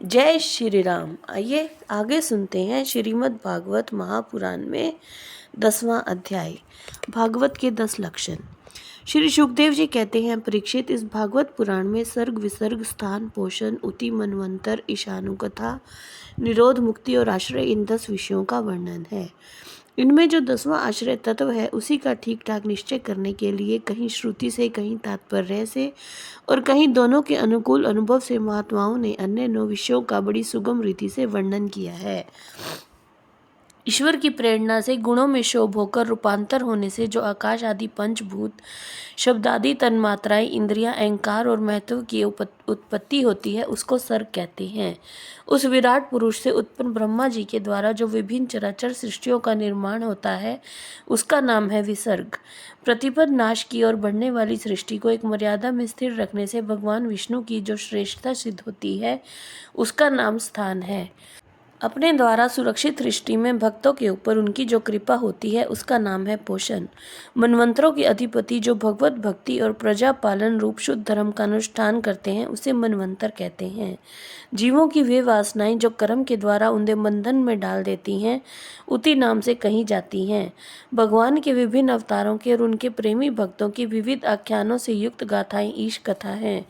जय श्री राम। आइए आगे सुनते हैं श्रीमद् भागवत महापुराण में 10वां अध्याय, भागवत के 10 लक्षण। श्री सुखदेव जी कहते हैं, परीक्षित, इस भागवत पुराण में सर्ग विसर्ग, स्थान, पोषण, उति, मनवंतर, ईशानुकथा, निरोध, मुक्ति और आश्रय, इन 10 विषयों का वर्णन है। इनमें जो 10वां आश्रय तत्व है उसी का ठीक ठाक निश्चय करने के लिए कहीं श्रुति से, कहीं तात्पर्य से और कहीं दोनों के अनुकूल अनुभव से महात्माओं ने अन्य 9 विषयों का बड़ी सुगम रीति से वर्णन किया है। ईश्वर की प्रेरणा से गुणों में शोभ होकर रूपांतर होने से जो आकाश आदि पंचभूत, शब्दादि तन्मात्राएं, इंद्रियां, अहंकार और महत्व की उत्पत्ति होती है उसको सर्ग कहते हैं। उस विराट पुरुष से उत्पन्न ब्रह्मा जी के द्वारा जो विभिन्न चराचर सृष्टियों का निर्माण होता है उसका नाम है विसर्ग। प्रतिपद नाश की ओर बढ़ने वाली सृष्टि को एक मर्यादा में स्थिर रखने से भगवान विष्णु की जो श्रेष्ठता सिद्ध होती है उसका नाम स्थान है। अपने द्वारा सुरक्षित सृष्टि में भक्तों के ऊपर उनकी जो कृपा होती है उसका नाम है पोषण। मनवंतरों के अधिपति जो भगवत भक्ति और प्रजा पालन रूप शुद्ध धर्म का अनुष्ठान करते हैं उसे मनवंतर कहते हैं। जीवों की वे वासनाएं जो कर्म के द्वारा उन्हें बंधन में डाल देती हैं उति नाम से कही जाती हैं। भगवान के विभिन्न अवतारों के और उनके प्रेमी भक्तों की विविध आख्यानों से युक्त गाथाएं ईश कथा हैं।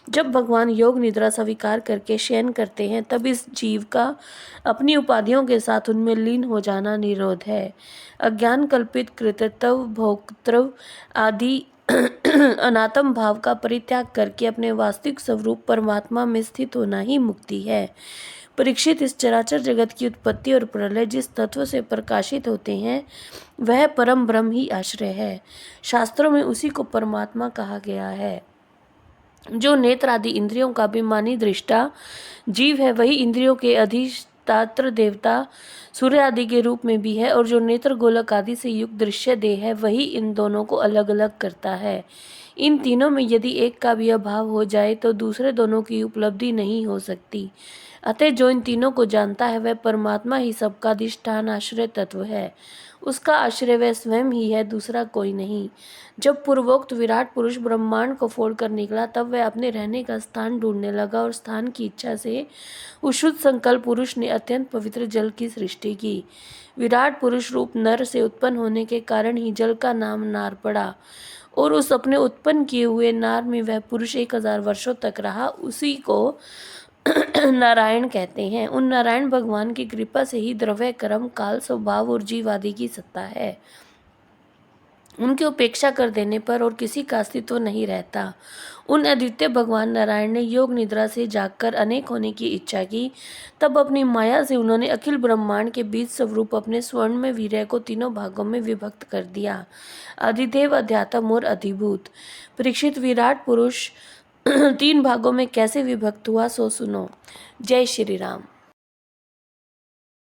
जब भगवान योग निद्रा स्वीकार करके शयन करते हैं तब इस जीव का अपनी उपाधियों के साथ उनमें लीन हो जाना निरोध है। अज्ञान कल्पित कृतत्व, भोक्तृ आदि अनात्म भाव का परित्याग करके अपने वास्तविक स्वरूप परमात्मा में स्थित होना ही मुक्ति है। परीक्षित, इस चराचर जगत की उत्पत्ति और प्रलय जिस तत्व से प्रकाशित होते हैं वह परम ब्रह्म ही आश्रय है। शास्त्रों में उसी को परमात्मा कहा गया है। जो नेत्र आदि इंद्रियों का अभिमानी दृष्टा जीव है वही इंद्रियों के अधिष्ठात्र देवता सूर्य आदि के रूप में भी है, और जो नेत्र गोलक आदि से युक्त दृश्य देह है वही इन दोनों को अलग अलग करता है। इन तीनों में यदि एक का भी अभाव हो जाए तो दूसरे दोनों की उपलब्धि नहीं हो सकती। अतः जो इन तीनों को जानता है वह परमात्मा ही सबका अधिष्ठान आश्रय तत्व है। उसका आश्रय वह स्वयं ही है, दूसरा कोई नहीं। जब पूर्वोक्त विराट पुरुष ब्रह्मांड को फोड़कर निकला तब वह अपने रहने का स्थान ढूंढने लगा और स्थान की इच्छा से उस शुद्ध संकल्प पुरुष ने अत्यंत पवित्र जल की सृष्टि की। विराट पुरुष रूप नर से उत्पन्न होने के कारण ही जल का नाम नार पड़ा, और उस अपने उत्पन्न किए हुए नार में वह पुरुष 1000 वर्षों तक रहा। उसी को नारायण कहते हैं। उन नारायण भगवान की कृपा से ही द्रव्य, कर्म, काल, स्वभाव और जीव आदि की सत्ता है। उनकी उपेक्षा कर देने पर और किसी का अस्तित्व नहीं रहता। उन अद्वितीय भगवान नारायण ने योग निद्रा से जागकर अनेक होने की इच्छा की। तब अपनी माया से उन्होंने अखिल ब्रह्मांड के बीज स्वरूप अपने स्वर्ण में वीर्य को तीनों भागों में विभक्त कर दिया, अधिदेव, अध्यात्म और अधिभूत। परीक्षित, विराट पुरुष 3 भागों में कैसे विभक्त हुआ सो सुनो। जय श्री राम।